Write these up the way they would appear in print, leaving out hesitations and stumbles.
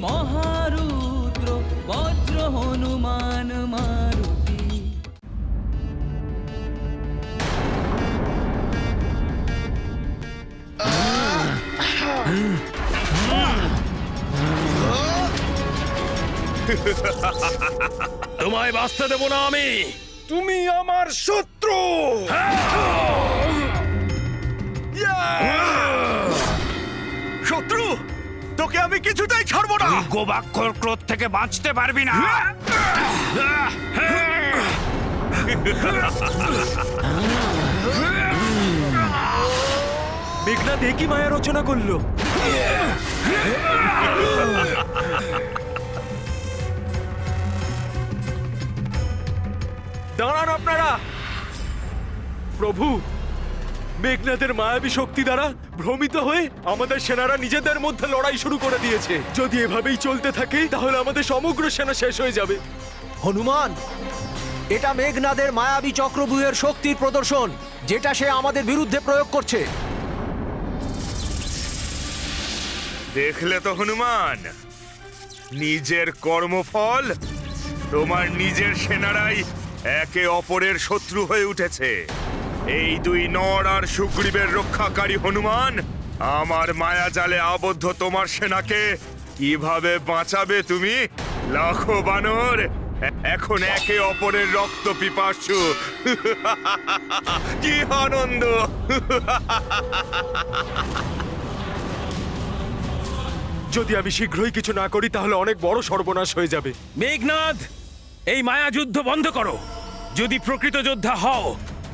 মহারুদ্র বজ্র হনুমান মারুতি। তোমায় বাঁচতে দেব না আমি। তুমি আমার শত্রু। শত্রু, তোকে আমি কিছুতেই ছাড়বো না। গোবাক্ষর ক্রোধ থেকে বাঁচতে পারবি না। মেঘনাদ একই মায়া রচনা করলো। দাঁড়ান আপনারা। প্রভু, মেঘনাদের মায়াবী শক্তি দ্বারা ভ্রমিত হয়ে আমাদের সেনারা নিজেদের মধ্যে লড়াই শুরু করে দিয়েছে। যদি এভাবেই চলতে থাকে তাহলে আমাদের সমগ্র সেনা শেষ হয়ে যাবে। হনুমান, এটা মেঘনাদের মায়াবী চক্রব্যূহের শক্তির প্রদর্শন, যেটা সে আমাদের বিরুদ্ধে প্রয়োগ করছে। দেখলে তো হনুমান, নিজের কর্মফল। তোমার নিজের সেনারাই একে অপরের শত্রু হয়ে উঠেছে। এই দুই নর আর সুগ্রীবের রক্ষাকারী হনুমান আমার মায়াজালে আবদ্ধ তোমার সেনাকে কিভাবে বাঁচাবে তুমি? লাখো বানর এখন একে অপরের রক্ত পিপাসু। কি আনন্দ! যদি আমি শীঘ্রই কিছু না করি তাহলে অনেক বড় সর্বনাশ হয়ে যাবে। মেঘনাদ, এই মায়া যুদ্ধ বন্ধ করো। যদি প্রকৃত যোদ্ধা হও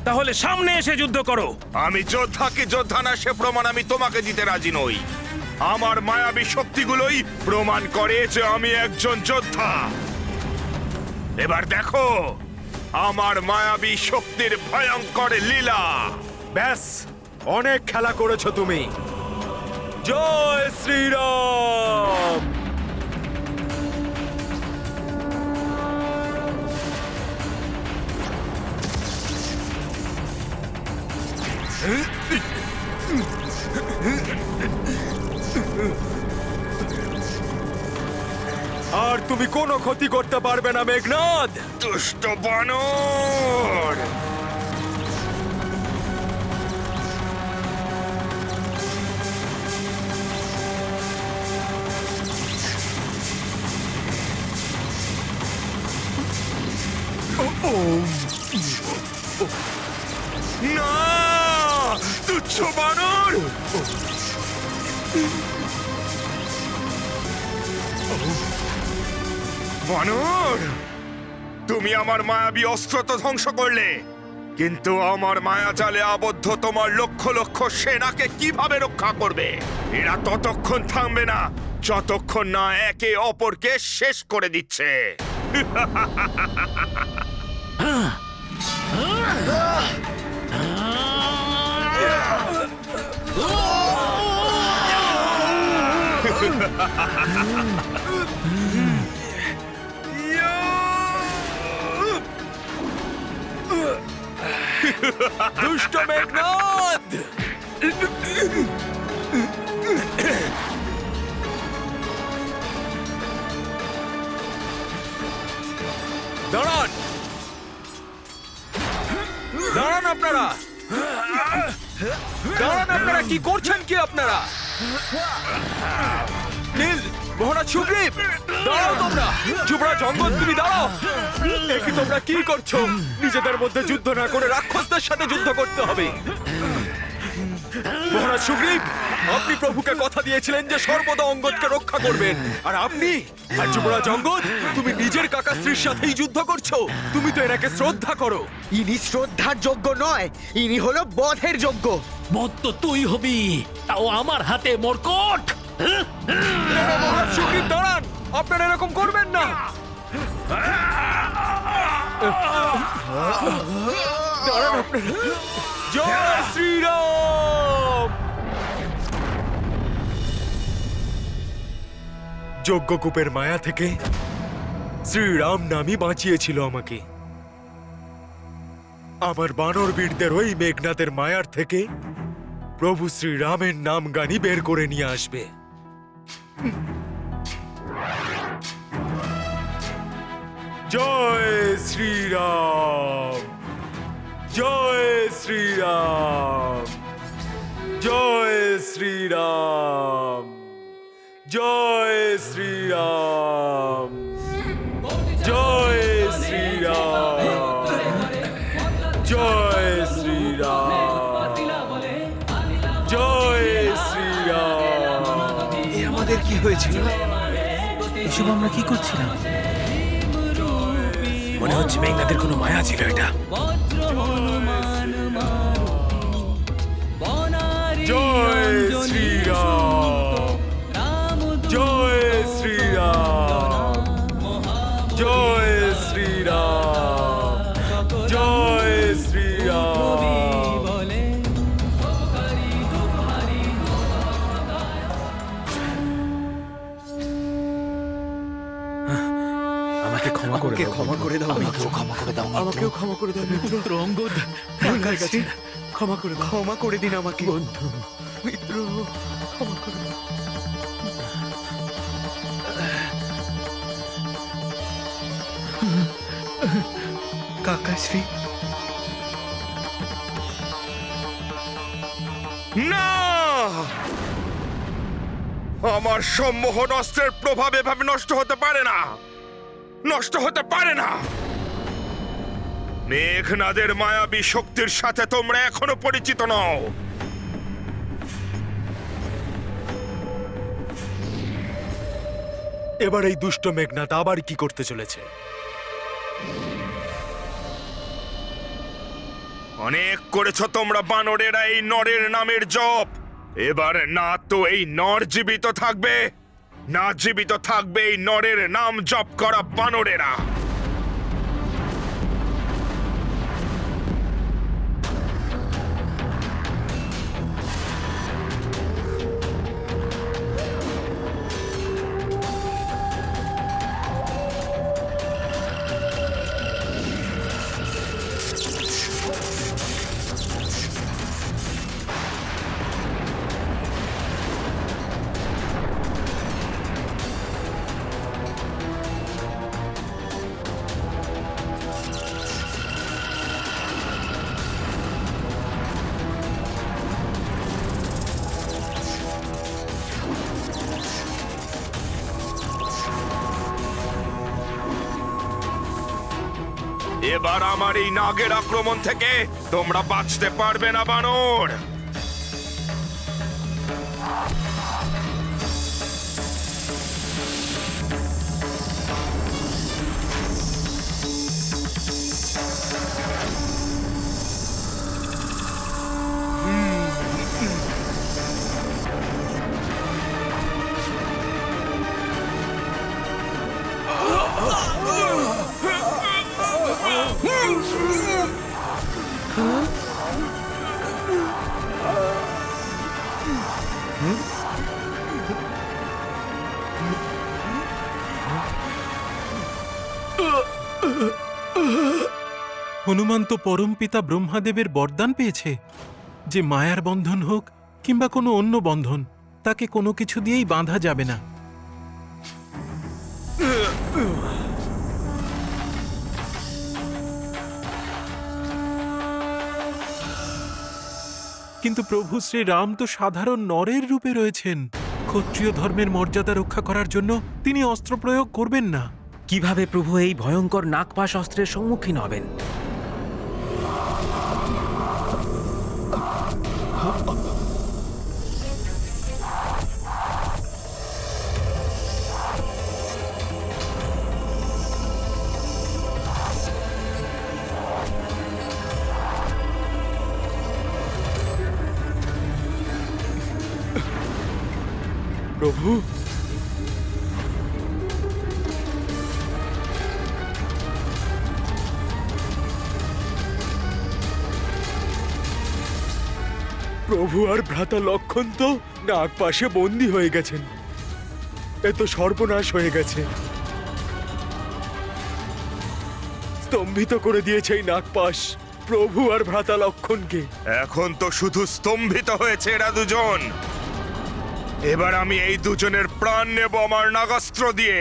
তাহলে সামনে এসে যুদ্ধ করো। আমি যোদ্ধা কি যোদ্ধা না সে প্রমাণ আমি তোমাকে দিতে রাজি নই। আমার মায়াবী শক্তিগুলোই প্রমাণ করে যে আমি একজন যোদ্ধা। এবার দেখো আমার মায়াবী শক্তির ভয়ঙ্কর লীলা। ব্যাস, অনেক খেলা করেছো তুমি। জয় শ্রীরাম। আর তুমি কোনো ক্ষতি করতে পারবে না মেঘনাদ। দুষ্ট বানর! না, তুচ্ছ বানর! বানর, তুমি আমার মায়াবী অস্ত্র তো ধ্বংস করলে, কিন্তু আমার মায়াজালে আবদ্ধ তোমার লক্ষ লক্ষ সেনাকে কিভাবে রক্ষা করবে? এরা ততক্ষণ থামবে না যতক্ষণ না একে অপরকে শেষ করে দিচ্ছে। দুষ্ট মেঘনাদ! দাঁড়ান, দাঁড়ান আপনারা। দাঁড়ান আপনারা, কি করছেন কি আপনারা? নীল, মহারাজ সুগ্রীব, দাঁড়াও তোমরা। যুবরাজ অঙ্গদ, তুমি দাঁড়াও। কি তোমরা কি করছো? নিজেদের মধ্যে যুদ্ধ না করে রাক্ষসদের সাথে যুদ্ধ করতে হবে। মহারাজ সুগ্রীব, আপনি প্রভুকে কথা দিয়েছিলেন যে সর্বদা অঙ্গদকে রক্ষা করবেন, আর আপনি আর যুবরাজ অঙ্গদ, তুমি নিজের কাকা স্ত্রীর সাথেই যুদ্ধ করছো। তুমি তো এনাকে শ্রদ্ধা করো। ইনি শ্রদ্ধার যোগ্য নয়, ইনি হলো বধের যোগ্য। বধ তো তুই হবি, তাও আমার হাতে মরকট। মহারাজ সুগ্রীব দাঁড়ান, আপনারা এরকম করবেন না। দাঁড়ান আপনারা। জয় শ্রীরাম। যজ্ঞকূপের মায়া থেকে শ্রীরাম নামই বাঁচিয়েছিল আমাকে। আমার বানর বীরদের ওই মেঘনাদের মায়ার থেকে প্রভু শ্রীরামের নাম গানি বের করে নিয়ে আসবে। জয় শ্রীরাম, জয় শ্রীরাম, জয় শ্রীরাম, জয় শ্রীরাম, জয় শ্রীরাম, জয় শ্রীরাম, জয় শ্রীরাম। এ আমাদের কি হয়েছিল? এসব আমরা কি করছিলাম? মনে হচ্ছে মেঘনাদের কোনো মায়া ছিল এটা। বজ্র হনুমান মারুতি বনারী জয় অঞ্জনী শ্রীরাম, রাম জয় শ্রীরাম, জয় শ্রীরাম, জয় শ্রীরাম। বলে আমাকে ক্ষমা করে দাও, ক্ষমা করে দাও, আমাকেও ক্ষমা করে দাও, আমাকেও ক্ষমা করে দাও মিত্র। পুত্র অঙ্গদ, ভুল হয়ে গেছে, ক্ষমা করে দাও, ক্ষমা করে দিন আমাকে বন্ধু। মিত্র, ক্ষমা করে দাও। কাকাশ্রী, না, আমার সম্মোহন অস্ত্রের প্রভাব এভাবে নষ্ট হতে পারে না, নষ্ট হতে পারে না। মেঘনাদের মায়াবী শক্তির সাথে তোমরা এখনো পরিচিত নও। এবার এই দুষ্ট মেঘনাদ আবার কি করতে চলেছে? অনেক করেছো তোমরা বানরেরা এই নরের নামের জপ। এবার না তো এই নর জীবিত থাকবে, না জীবিত থাকবে এই নরের নাম জপ করা বানরেরা। এবার আমার এই নাগের আক্রমণ থেকে তোমরা বাঁচতে পারবে না বানর। হনুমান তো পরমপিতা ব্রহ্মাদেবের বরদান পেয়েছে যে মায়ার বন্ধন হোক কিংবা কোনো অন্য বন্ধন, তাকে কোনো কিছু দিয়েই বাঁধা যাবে না। কিন্তু প্রভু শ্রী রাম তো সাধারণ নরের রূপে রয়েছেন। ক্ষত্রিয় ধর্মের মর্যাদা রক্ষা করার জন্য তিনি অস্ত্র প্রয়োগ করবেন না। কিভাবে প্রভু এই ভয়ঙ্কর নাগপাশ অস্ত্রের সম্মুখীন হবেন? প্রভু, প্রভু আর ভ্রাতা লক্ষণ তো নাগ পাশে বন্দী হয়ে গেছেন। এ তো সর্বনাশ হয়ে গেছে। স্তম্ভিত করে দিয়েছে এই নাগপাশ প্রভু আর ভ্রাতা লক্ষণকে। এখন তো শুধু স্তম্ভিত হয়েছে এরা দুজন। এবার আমি এই দুজনের প্রাণ নেব আমার নাগাস্ত্র দিয়ে।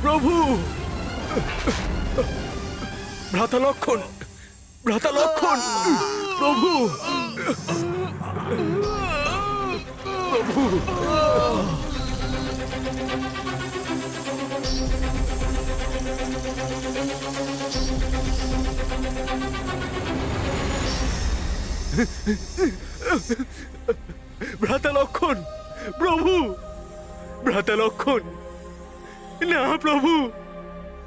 প্রভু, ভ্রাতা লক্ষণ, ভ্রাতা লক্ষণ, প্রভু, প্রভু। ভ্রাতা লক্ষণ, প্রভু, ভ্রাতা লক্ষণ। না প্রভু,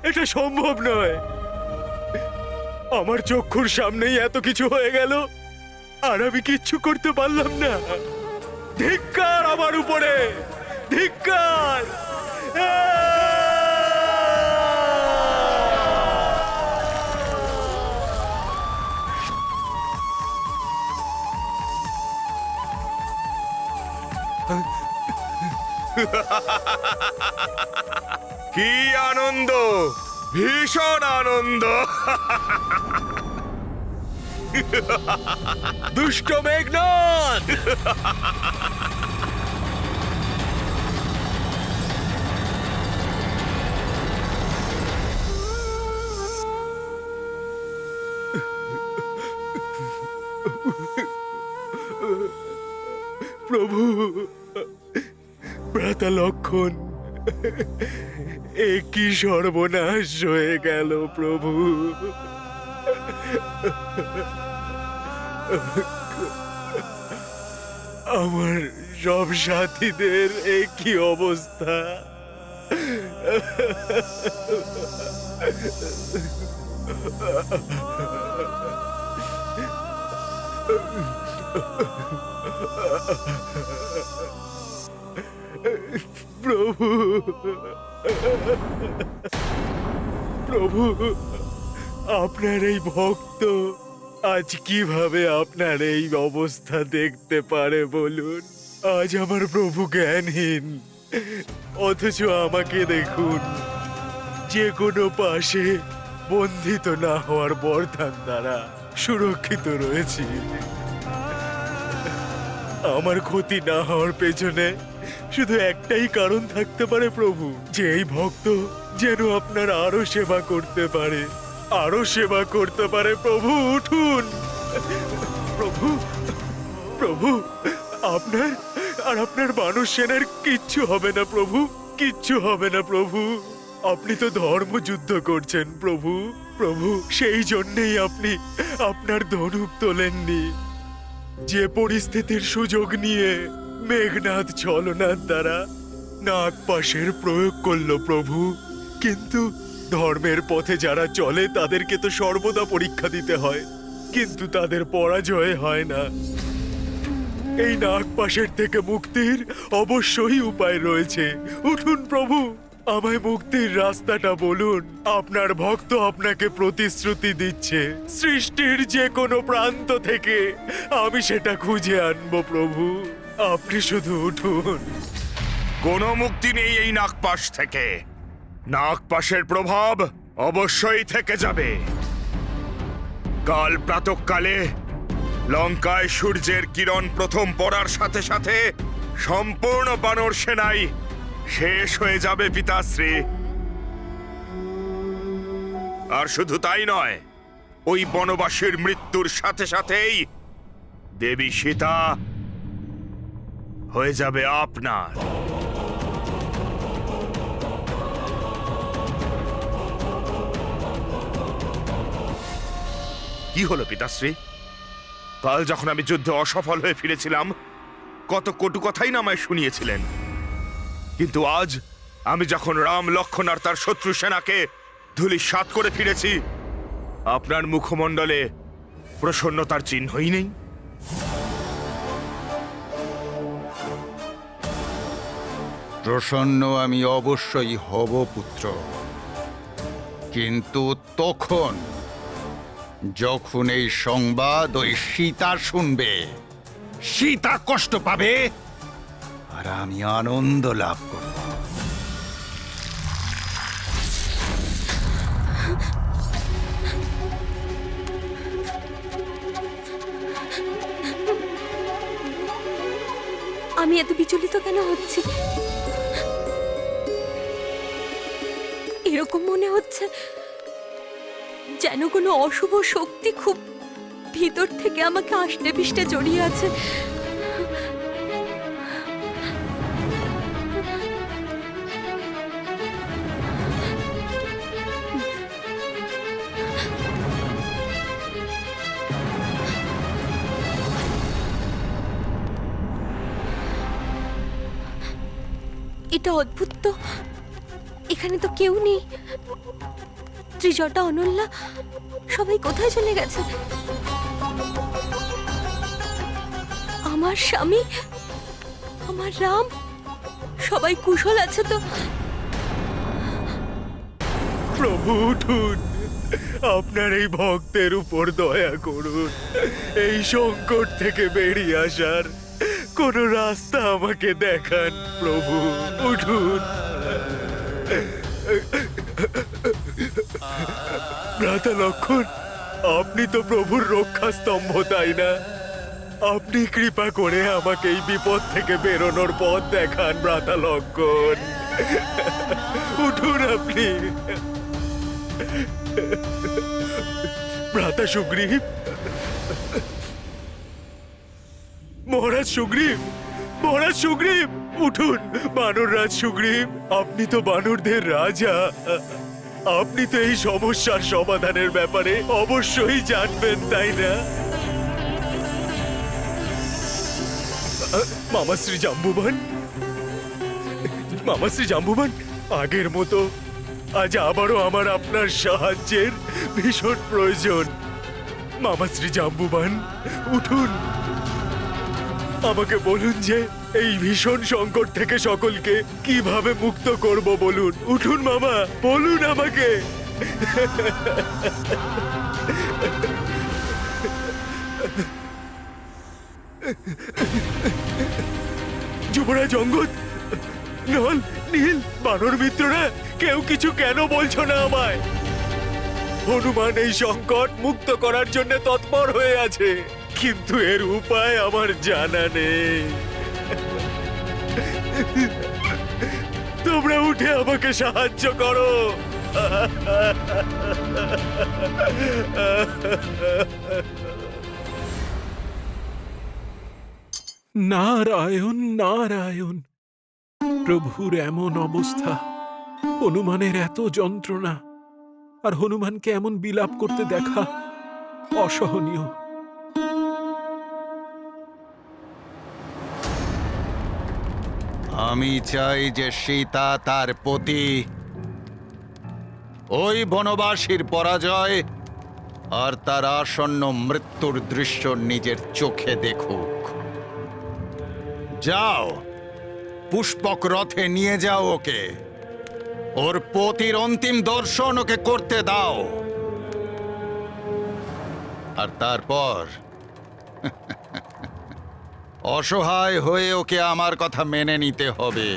এটা সম্ভব নয়। আমার চক্ষুর সামনেই এত কিছু হয়ে গেল, আর আমি কিচ্ছু করতে পারলাম না। ধিক্কার আমার উপরে, ধিক্কার! কি আনন্দ, ভীষণ আনন্দ। দুষ্ট মেঘনাদ! প্রভু, ভ্রাতা লক্ষণ, এ কি সর্বনাশ হয়ে গেল প্রভু। আমার সব সাথীদের এ কি অবস্থা। প্রভু, প্রভু, আপনার এই ভক্ত আজ কিভাবে আপনার এই অবস্থা দেখতে পারে বলুন? আজ আমার প্রভু জ্ঞানহীন, অথচ আমাকে দেখুন, যে কোনো পাশে বন্ধিত না হওয়ার বরদান দ্বারা সুরক্ষিত রয়েছি। আমার ক্ষতি না হওয়ার পেছনে শুধু একটাই কারণ থাকতে পারে প্রভু, যে এই ভক্ত যেন আপনার আরো সেবা করতে পারে, আরো সেবা করতে পারে। প্রভু উঠুন, প্রভু, প্রভু, আপনার আর আপনার বানর সেনার কিচ্ছু হবে না প্রভু, কিচ্ছু হবে না প্রভু। আপনি তো ধর্মযুদ্ধ করছেন প্রভু, প্রভু, সেই জন্যেই আপনি আপনার ধনুক তোলেননি। যে পরিস্থিতির সুযোগ নিয়ে মেঘনাদ ছলনার দ্বারা নাগপাশের প্রয়োগ করলো প্রভু, কিন্তু ধর্মের পথে যারা চলে তাদেরকে তো সর্বদা পরীক্ষা দিতে হয়, কিন্তু তাদের পরাজয় হয় না। এই নাগপাশের থেকে মুক্তির অবশ্যই উপায় রয়েছে। উঠুন প্রভু, আমায় মুক্তির রাস্তাটা বলুন। আপনার ভক্ত আপনাকে প্রতিশ্রুতি দিচ্ছে, সৃষ্টির যে কোনো প্রান্ত থেকে আমি সেটা খুঁজে আনবো প্রভু। আপনি শুধু উঠুন। কোনো মুক্তি নেই এই নাগপাশ থেকে। নাগপাশের প্রভাব অবশ্যই থেকে যাবে। কাল প্রাতঃকালে লঙ্কায় সূর্যের কিরণ প্রথম পড়ার সাথে সাথে সম্পূর্ণ বানর সেনাই শেষ হয়ে যাবে পিতাশ্রী। আর শুধু তাই নয়, ওই বনবাসীর মৃত্যুর সাথে সাথেই দেবী সীতা হয়ে যাবে আপনার। কি হলো পিতাশ্রী? কাল যখন আমি যুদ্ধে অসফল হয়ে ফিরেছিলাম, কত কটু কথাই না আমায় শুনিয়েছিলেন, কিন্তু আজ আমি যখন রাম, লক্ষণ আর তার শত্রু সেনাকে ধূলিসাৎ করে ফিরেছি, আপনার মুখমণ্ডলে প্রসন্নতার চিহ্নই নেই। প্রসন্ন আমি অবশ্যই হব পুত্র, কিন্তু তখন যখন এই সংবাদ ওই সীতা শুনবে। সীতা কষ্ট পাবে আর আমি আনন্দ লাভ করব। আমি এত বিচলিত কেন হচ্ছি? এরকম মনে হচ্ছে যেন কোনো অশুভ শক্তি খুব ভিতর থেকে আমাকে আষ্টে পিষ্টে জড়িয়ে আছে। এটা অদ্ভুত তো, এখানে তো কেউ নেই। ত্রিজটা, অনল্যা সবাই কোথায় চলে গেছে? আমার স্বামী, আমার রাম, সবাই কুশল আছে তো? প্রভু উঠুন, আপনার এই ভক্তের উপর দয়া করুন। এই সংকট থেকে বেরিয়ে আসার কোন রাস্তা আমাকে দেখান প্রভু, উঠুন। ভ্রাতা লক্ষণ, আপনি তো প্রভুর রক্ষা স্তম্ভ, তাই না? আপনি কৃপা করে আমাকে এই বিপদ থেকে বেরোনোর পথ দেখান ভ্রাতা লক্ষণ। উঠুন আপনি। ভ্রাতা সুগ্রীব, মহারাজ সুগ্রীব, মহারাজ সুগ্রীব, উঠুন। বানররাজ সুগ্রীব, আপনি তো বানরদের রাজা, আপনি তো এই সমস্যার সমাধানের ব্যাপারে অবশ্যই জানবেন, তাই না? মামাশ্রী জাম্বুবান, মামাশ্রী জাম্বুবান, আগের মতো আজ আবারও আমার আপনার সাহায্যের ভীষণ প্রয়োজন। মামাশ্রী জাম্বুবান, উঠুন। আমাকে বলুন যে এই ভীষণ সংকট থেকে সকলকে কিভাবে মুক্ত করব, বলুন। উঠুন মামা, বলুন আমাকে। যুবরাজ অঙ্গদ, নল, নীল, বানর মিত্ররা, কেউ কিছু কেন বলছো না আমায়? হনুমান এই সংকট মুক্ত করার জন্য তৎপর হয়ে আছে, কিন্তু এর উপায় আমার জানা নেই। তোমরা উঠে আমাকে সাহায্য করো। নারায়ণ নারায়ণ। প্রভুর এমন অবস্থা, হনুমানের এত যন্ত্রণা, আর হনুমানকে এমন বিলাপ করতে দেখা অসহনীয়। আমি চাই যে সীতা, তার পতি, ওই বনবাসীর পরাজয় আর তার আসন্ন মৃত্যুর দৃশ্য নিজের চোখে দেখুক। যাও, পুষ্পক রথে নিয়ে যাও ওকে। ওর পতির অন্তিম দর্শন ওকে করতে দাও। আর তারপর অসহায় হয়ে ওকে আমার কথা মেনে নিতে হবে।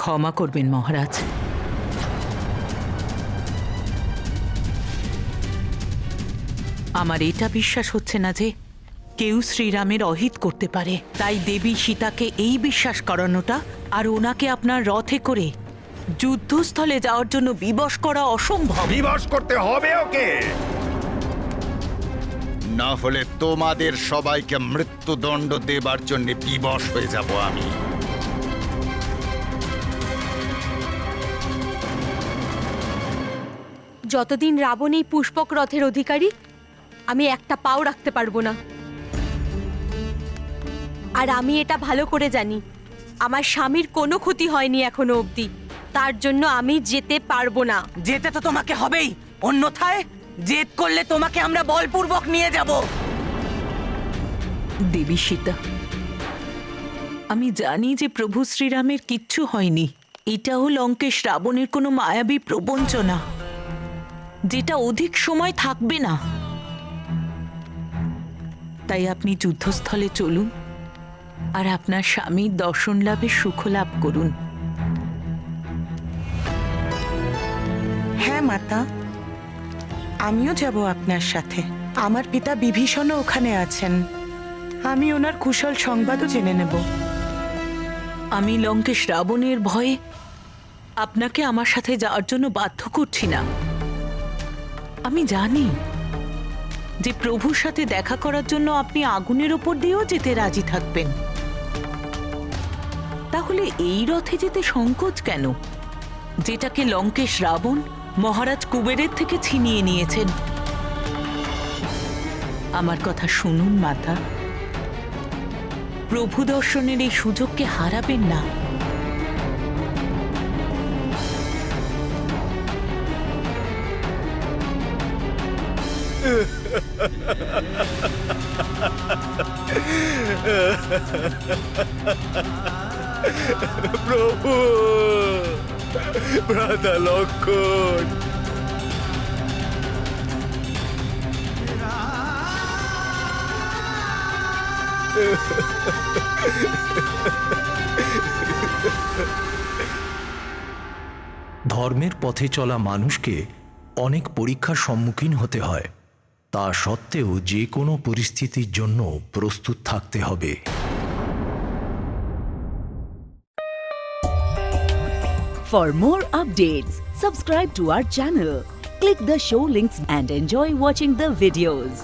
ক্ষমা করবেন মহারাজ। আমার এটা বিশ্বাস হচ্ছে না যে কেউ শ্রীরামের অহিত করতে পারে, তাই দেবী সীতাকে এই বিশ্বাস করানোটা আর ওনাকে আপনার রথে করে যুদ্ধস্থলে যাওয়ার জন্য বিবশ করা অসম্ভব। বিবশ করতে হবে ওকে, না হলে তোমাদের সবাইকে মৃত্যুদণ্ড দেবার জন্য বিবশ হয়ে যাব আমি। যতদিন রাবণ এই পুষ্পক রথের অধিকারী, আমি একটা পাও রাখতে পারবো না। আর আমি এটা ভালো করে জানি আমার স্বামীর কোনো ক্ষতি হয়নি এখনো অবধি। তার জন্য আমি যেতে পারবো না। যেতে তো তোমাকে হবেই, অন্যথায় জেদ করলে তোমাকে আমরা বলপূর্বক নিয়ে যাব। দেবী সীতা, আমি জানি যে প্রভু শ্রীরামের কিচ্ছু হয়নি। এটাও লঙ্কেশ রাবণের কোনো মায়াবী প্রবঞ্চনা, যেটা অধিক সময় থাকবে না। তাই আপনি যুদ্ধস্থলে চলুন আর আপনার স্বামীর দর্শন লাভের সুখ লাভ করুন। হ্যাঁ মাতা, আমিও যাব আপনার সাথে। আমার পিতা বিভীষণও ওখানে আছেন, আমি ওনার কুশল সংবাদও জেনে নেব। আমি লঙ্কেশ রাবণের ভয়ে আপনাকে আমার সাথে যাওয়ার জন্য বাধ্য করছি না। আমি জানি যে প্রভুর সাথে দেখা করার জন্য আপনি আগুনের ওপর দিয়েও যেতে রাজি থাকবেন। তাহলে এই রথে যেতে সংকোচ কেন, যেটাকে লঙ্কেশ রাবণ মহারাজ কুবেরের থেকে ছিনিয়ে নিয়েছেন? আমার কথা শুনুন মাতা, প্রভু দর্শনের এই সুযোগকে হারাবেন না। প্রভু, ভ্রাতা লক্ষণ, ধর্মের পথে চলা মানুষকে অনেক পরীক্ষার সম্মুখীন হতে হয়। তা সত্ত্বেও যে কোনো পরিস্থিতির জন্য প্রস্তুত থাকতে হবে। For more updates, subscribe to our channel, click the show links and enjoy watching the videos.